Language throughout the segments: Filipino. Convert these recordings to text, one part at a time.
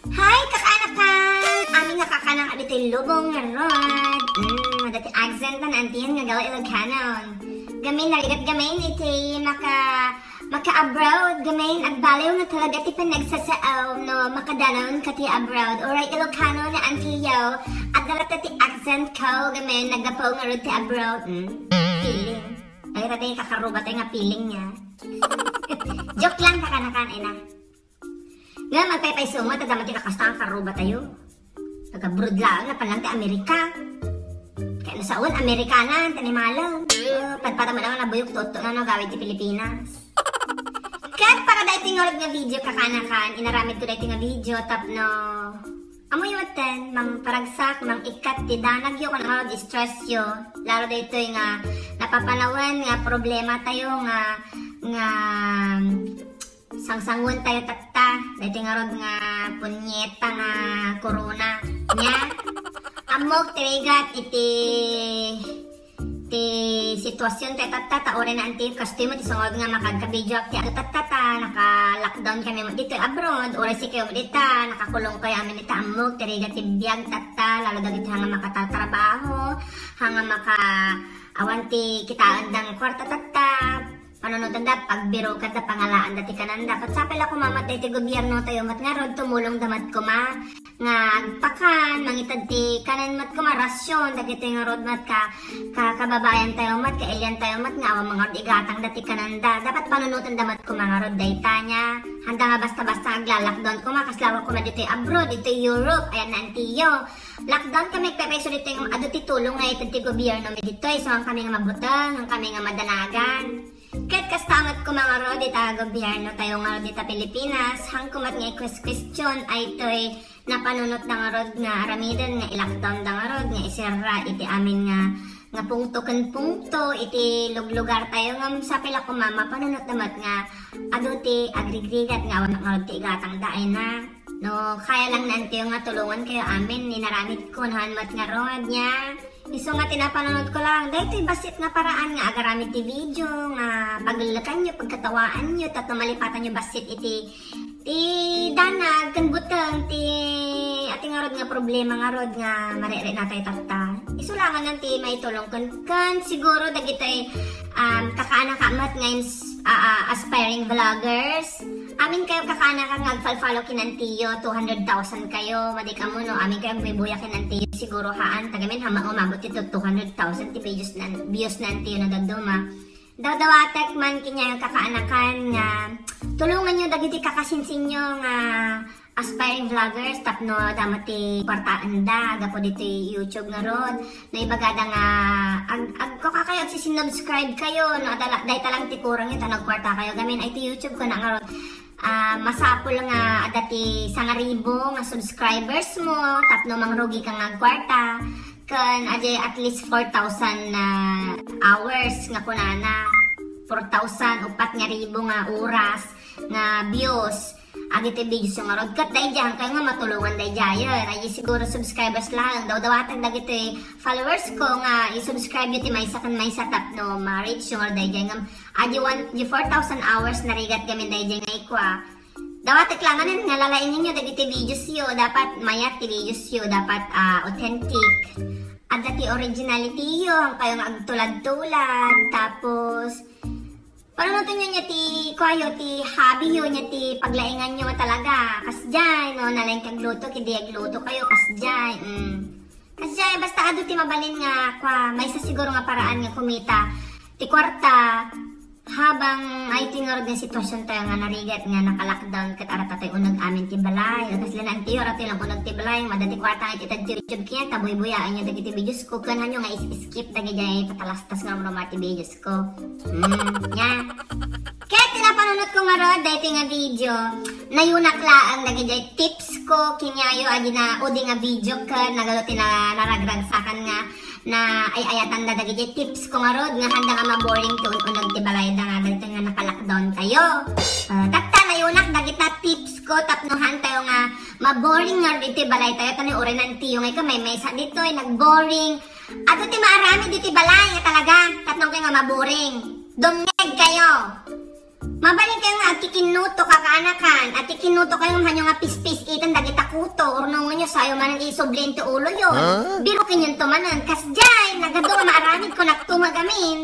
Hi, kakanakan! Amin nga kakanang adito yung lubong nga rod. Dati accent na antiyan nga gawa Ilocano. Gamin naligat gamin iti maka-abroad. Gamin at baliw na talaga ti panagsasaaw no makadanon ka ti abroad. Alright, Ilocano na antiyaw. At dalata ti accent ko. Gamin nagapaw nga rod ti abroad. Feeling. Ay ratay kakaruba tayo nga feeling niya. Joke lang kakanakan, ina. Nga magpaypay-sungo, taga matikakasta ang karuba tayo. Taga-brood lang, napalang ti Amerika. Kaya nasaon, Amerikana, tanimalaw. Padpata mo lang na buyok toto na gawin ti Pilipinas. Kaya para dahil tingorod nga video kakanakan, inaramid ko dahil nga video, tapno, amoy watan, mang paragsak, mang ikat, ti danagyo, kung ano, distress yo. Lalo dahil ito nga, napapanawan nga, problema tayo nga sangsangon tayo tatta. Dahil nga rod nga punyeta nga corona. Nya, amok tirigat iti sitwasyon tayo tatta. Taore na anti kastoy mo tisungod nga makagka-video akti ato tatta. Naka-lockdown kami mo dito abroad. Ora si kayo mo dito. Nakakulong kayo amin dito amok tirigat tibiyag tatta. Lalo dagiti hanga makatatrabaho. Hanga awanti kitaan dang kwarta tatta. Panunutan da, pagbiro ka da, pangalaan dati kanan dapat sapil ako mamatay ti gobyerno tayo mat nga rod tumulong damat ko ma nga agpakan, mangitad ti kanan mat ko ma rasyon dagiti nga rod mat kababayan tayo mat, kailyan tayo mat nga awang mga rod igatang dati kanan da dapat panunutan damat ko mga rod dayta nya handa nga basta-basta agla-lockdown ko ma kaslawa ko ma dito abroad, dito Europe, ayan na antiyo lockdown kami kaysa dito yung ado ti tulong nga itad ti gobyerno mi dito so ang kami nga mabutang, ang kami nga madanagan. Kahit kastamat ko mga rod, ita gobyerno tayo nga rod ita Pilipinas, hang kumat nga question ay ito'y napanunot na nga rod nga aramidan nga i-lockdown na nga rod nga isira iti amin nga pungto iti lugar tayo nga sapil ako mama panunot namat nga aduti agrigrigat nga awan nga rod ti igatang daay na no kaya lang nantiyo nga tulungan kayo amin ninaramid ko nahanmat nga rod nya. Iso nga tinapanunod ko lang, dahil basit nga paraan nga agaramid ti video, nga paglalakan nyo, pagkatawaan nyo, tat malipatan nyo basit iti danag, kan butang, ating nga rod nga problema nga rod nga marere na tayo tata. Iso lang nga nanti may tulong kan siguro dagitay kakaanak-amat ngayon aspiring vloggers. Amin kayo kakaanak nga agfal-follow kinantiyo, 200,000 kayo, madik mo no, amin kayo bibuya kinantiyo, siguro haan, tagamin hamang umabot ito 200,000 ti views nantiyo na daduma. Dawatek man kinya yung kakaanakan nga, tulungan nyo dagiti kakasinsin nyo nga aspiring vloggers, tapno damati kwartaan da, agapo dito YouTube nga rod, na ibagada nga, agko ka kayo, sinubscribe kayo, no, dahi talang tikurang yun, nagkwarta kayo, gamin ay ti YouTube ko na nga rod, masapol nga dati 1,000 nga subscribers mo, tapno mangrugi ka nga kwarta, kan ajay at least 4,000 hours nga kunana, 4,000 upat nga ribo nga oras nga views. Agiti videos yung marod kat dahi dyan kayo nga matulungan dahi dyan ay siguro subscribers lang daw-dawatan dagiti followers ko nga i-subscribe yung ti maysa kan maysa tap no ma-reach yung dahi dyan nga adi 4,000 hours na rigat kami dahi dyan nga ikwa dawatik lang nga lalain nyo dagiti videos yo dapat mayat ti videos yo dapat authentic at dati originality yo ang kayo nga agtulad-tulad tapos panunutin nyo niya ti hobby nyo niya ti paglaingan nyo talaga. Kas dyan, no, nalaing kagluto, kidi agluto kayo, kas dyan. Kas dyan, basta ado ti mabalin nga, may sa siguro nga paraan nga kumita. Ti kwarta, habang ay tingarod ng sitwasyon tayo nga narigat nga naka-lockdown kat arata tayo unag amin ti balay. Tapos sila na ang tiyo, arata lang unag ti balay, madati kwarta nga itad ti YouTube kaya, taboy-buyaan nyo dagiti videos ko. Kanahan nyo nga skip dagi dyan, patalastas nga mga ti videos ko. Nya. Kaya tinapanunod ko nga rod, dahil nga video, nayunaklaan dagi dyan tips ko, kinyayo, adi na, udi nga video ka, nagaluti na naragragsakan nga, na ay-ayatan na dagi dyan tips ko nga rod, nga handa nga maboring ti unag ti balay da nga dito nga naka-lockdown tayo. Tatta na yunak dagita tips ko tapnuhan tayo nga maboring nga dito balay tayo tani ore nanti yung ika may sa dito ay nagboring. Ato ti maarami dito balay nga talaga tatnong kayo nga maboring. Dumeg kayo. Mabalik kayo nga ati kinuto kakaanakan ati kinuto kayo nga hanyo nga pispis itan dagita Urnong nyo sayo man ang isoblin ti ulo yun. Biro kinyon tumanan. Kasjay, nagado nga maaramid ko nagtumagamin.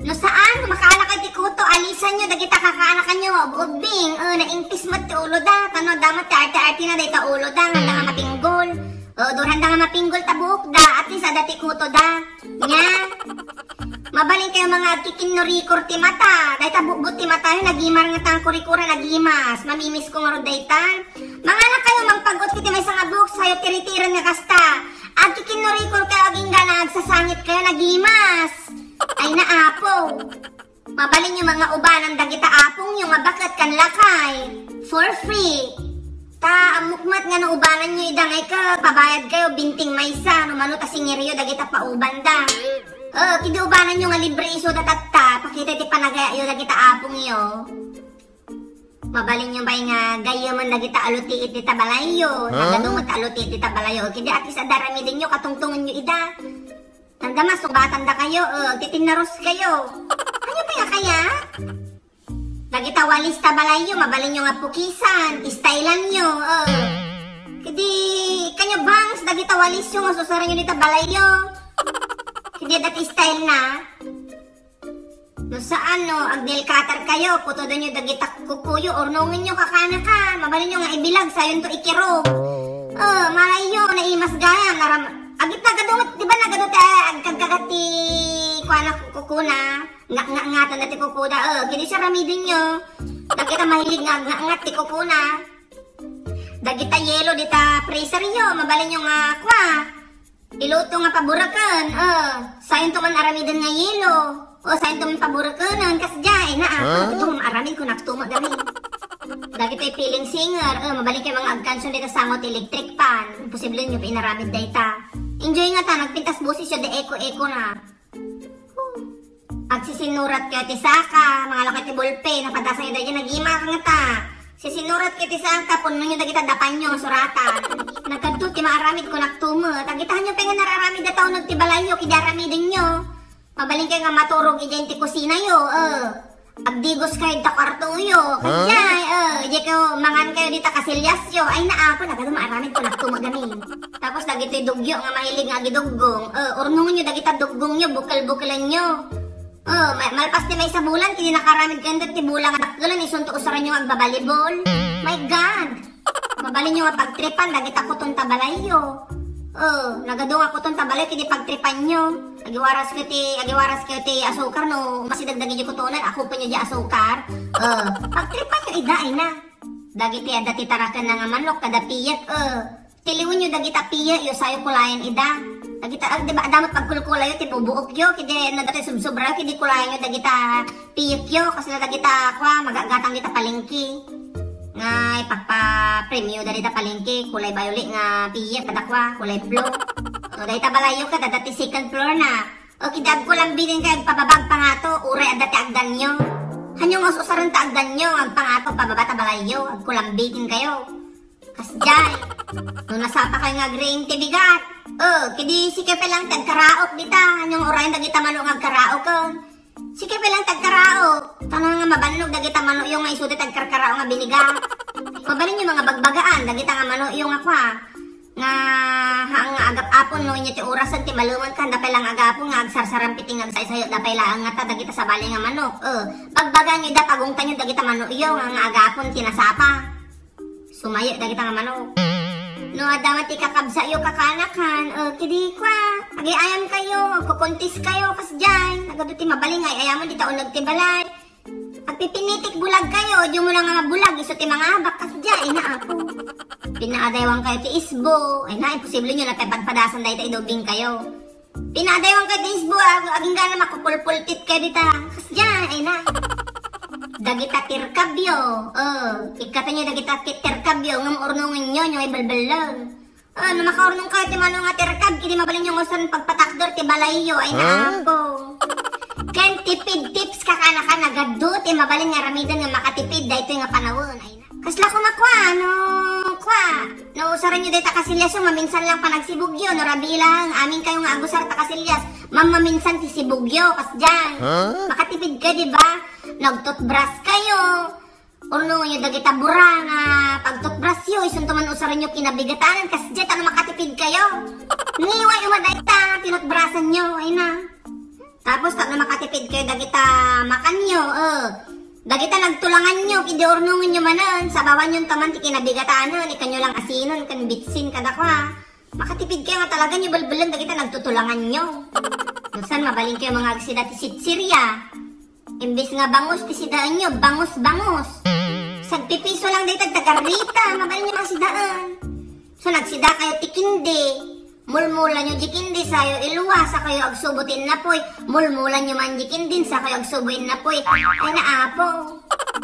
No saan, makalakay ti kuto, alisan nyo, dagita kakaanakan nyo, ubing, naingtis mat ti ulo da, tano, damat ti arte-arte na day ta ulo da, handa nga mapinggol. Handa nga mapinggol ta buhok da, at least ada ti kuto da. Nya, mabaling kayo mga kikinurikor ti mata, day ta bukbut ti mata, nagimar nga tang kurikura, nagimas, mamimis ko nga ro day ta. Mga na kayo, mangpagot kiti may nga buhok, sayo tiritiran nga kasta. At kikinurikor kayo, aging ganag, sasangit kayo, nagimas. Ay naapo. Mabalin yung mga ubanan dagita apong yung mabakat kan lakay. For free. Ta amukmat nga no ubanan nyo idangay ka. Pabayad kayo binting maysa. No mano ta singiryo dagita pauban da. Kidi ubanan nyo nga libre iso datatta. Pakita ti panagaya yo dagita apong yo. Mabalin nyo bay nga gayo man dagita aluti iti tabalayo. Nagadungot aluti iti tabalayo. Kidi atis adarami din nyo katungtungan nyo ida. Tanda mas, subatan da kayo, titinaros kayo. Ano pa nga kaya? Dagita walis tabalayo, mabalin nyo nga pukisan, istylan nyo, Kadi, kanyo bangs, dagita walis yung masusaran nyo dita balayo. Kadi dati style na. No saan no, agdil katar kayo, puto doon nyo dagita kukuyo, ornongin nyo kakana ka, mabalin nyo nga ibilag, sayon to ikiro. Malayo, naimas gaya, agit na gadungot, di ba nagadot agkagkagati kuana kukuna, ngatan na ti kukuna, kini siya ramidin nyo, dagita mahilig ngat ti kukuna, dagita yelo dita freezer nyo, mabalin nyo nga kwa, iluto nga paburakan, sayon to man aramidin nga yelo, sayon to man paburakan, kasjay na ito aramid ko naktuma gamin. Dagito'y feeling singer, mabalik kayo mga agkansyon dito sangot electric pan. Posible nyo pinaramid data. Enjoy nga ta, nagpintas busis yun, de eko-eko na. Agsisinurat kayo ti saka, mga lakay ti bulpe, napadasan nyo dahil nag-ima nga ta. Sisinurat kayo ti saka, puno nyo dagita dapan nyo, suratan. Nagkadto ti maaramid ko naktumot. Agitahan nyo pa nga nararamid na tao nagtibalayo, kidaramidin nyo. Mabalik kayo nga maturog idyan ti kusina yo, agdigos kayo ta kwarto yo. Kaya, di kayo mangan kayo dita kasilyas yo. Ay naapo, nagado maaramid ko nagtumagamin. Tapos dagito'y dugyo nga mahilig nga giduggong. Urnungan nyo dagita duggong nyo, bukal-bukalan nyo. Malpas di may sa bulan, kini nakaramid kayo dati bulang nga dakgalan, isunto usaran nyo agbabalibol. My God! Mabalin nyo nga pagtripan, dagita kuton tabalayo. Nagado nga kuton tabalay, kini pagtripan nyo. Agiwaras kayo ti asukar no, masidagdagi nyo kutonan, ako pa nyo di asukar. Pagtripan nyo idaay na. Dagiti dati tarakan na nga manok, kada piyat, tiliwin nyo dagita piyat, yo sayo kulayan ida. Dagita, diba, damat pagkulkulayo, ti bubuok yo, kidi na dati subsobra, kidi kulayan nyo dagita piyat yo, kasi na dagita, magagatang dita palengki. Nga ipagpa-premyo dali ta palengke, kulay violet nga piyat, kadakwa, kulay blue. Dahil tabalayo ka, dati second floor na. Kidag ko lang bilin kayo, pababag pa nga to, uray at dati agdan nyo. Hanyong usaran ta agdan nyo, ang pangato, pababa tabalayo, agkulambitin kayo. Kasjay, nung nasapa kayo nga grain tibigat. Kidi sikip lang tagkaraok dita, hanyong urayan dagita mano nga agkaraok ka. Sikip lang tagkaraok, tanong nga mabanog dagita mano yung nga isuti tagkarkaraok nga biniga. Mabalin yung mga bagbagaan, dagita nga mano yung akwa. Nga hang agap-apon no inyo ti orasan ti maluman ka dapay lang agapon nga agsarsaram piting agsaysayot dapay lang nga ta dagita sa bali nga manok. Pagbaga nyo da pagungtan nyo dagita manok iyo nga agapon tinasapa. Sumayo dagita nga manok. No adamat ti kakabsa iyo kakanakan. Kidi kwa agi-ayam kayo, kukuntis kayo kasdyan. Nagado ti mabaling ay ayamon di taon nagtibalay. Pagpipinitik bulag kayo, di mo lang nga bulag, iso ti mga habak kasdyan, ina ako. Pinaadaywang kayo ti isbo, ay na, imposible nyo na padpadasan dahi ta idubing kayo. Pinaadaywang kayo ti isbo, aging gana makupulpultit kayo dita, kasdyan, ay na. Dagita tirkabyo, ikata nyo dagita tirkabyo, ngam urnungin nyo, nyo ay balbalang. Na makaurnong kayo ti mano nga tirkab, hindi mabalin nyo ngusan pagpatakdor ti balayo, ay na ako. Ken tipid tips kakanakan nagadut mabalin nga ramidan nga makatipid dahito nga panawon ay na. Kasla ko makwa no usaran nyo dahita kasilyas yung maminsan lang pa nagsibugyo no rabilang amin kayo nga agusar ta kasilyas maminsan ti sibugyo kasdyan makatipid ka diba nagtutbras kayo Orno nyo dagita bura nga pagtutbrasyo, isun tuman usaran nyo kinabigatanan, kasjet, ano makatipid kayo? Niway umadayta, tinutbrasan nyo, ay na. Tapos, tak na makatipid kayo, dagita makan nyo, dagita nagtulangan nyo, kidi ornongin nyo manan, sabawan nyo taman, ti kinabigatanan, ikanyo lang asinon, kan bitsin, kadakwa. Makatipid kayo nga talaga nyo, balbalan, dagita nagtutulangan nyo. Minsan, mabaling kayo mga agsida ti sitsirya. Imbis nga bangus, ti sidaan nyo, bangus-bangus. Sagpipiso lang dito, tagarita, mabaling nyo mga sidaan. So, nagsida kayo ti kindi. Mulmulan nyo jikindi sayo iluwa sa kayo agsubutin na poy. Mulmulan nyo man jikindin sa kayo agsubuin na poy. Ay naapo.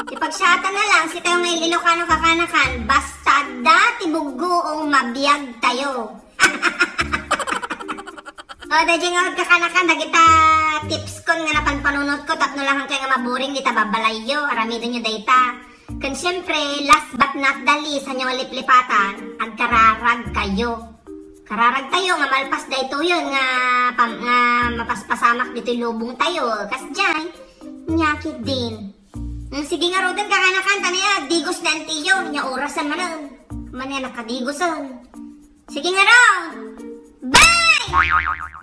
Ipagsyata na lang si tayo may lilokano kakanakan. Basta dati bugoong mabiyag tayo. O, dahil nga kakanakan, dagita tips ko nga napanpanunod ko. Tapno lang kayo nga maburing, dita babalayo. Aramido nyo data. Kan syempre, last but not the least, sa nyo liplipatan, agkararag kayo. Kararag tayo, nga malpas da ito yun, nga mapaspasamak dito yung lubong tayo. Kas dyan, nyakit din. Sige nga rodan, kakanakanta na yan, digos na antiyo, nya orasan manan. Man yan, nakadigosan. Sige nga raw! Bye!